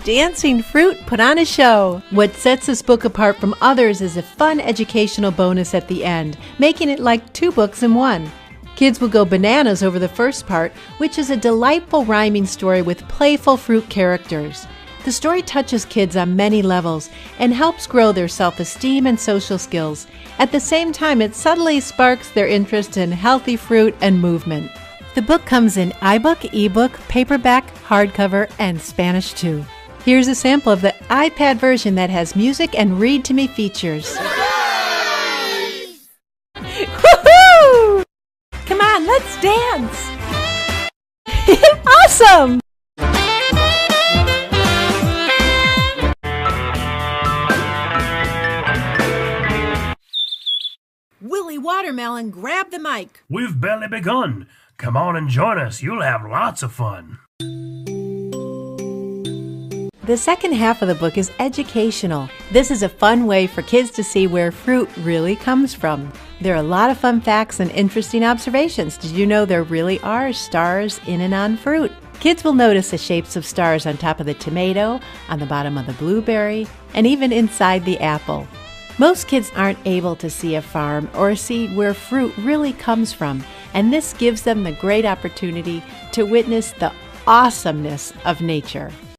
dancing fruit put on a show. What sets this book apart from others is a fun educational bonus at the end, making it like 2 books in one. Kids will go bananas over the first part, which is a delightful rhyming story with playful fruit characters. The story touches kids on many levels and helps grow their self-esteem and social skills. At the same time, it subtly sparks their interest in healthy fruit and movement. The book comes in iBook, ebook, paperback, hardcover, and Spanish too. Here's a sample of the iPad version that has music and read-to-me features. Woohoo! Come on, let's dance! Awesome! Willie Watermelon, grab the mic. We've barely begun. Come on and join us. You'll have lots of fun. The second half of the book is educational. This is a fun way for kids to see where fruit really comes from. There are a lot of fun facts and interesting observations. Did you know there really are stars in and on fruit? Kids will notice the shapes of stars on top of the tomato, on the bottom of the blueberry, and even inside the apple. Most kids aren't able to see a farm or see where fruit really comes from, and this gives them the great opportunity to witness the awesomeness of nature.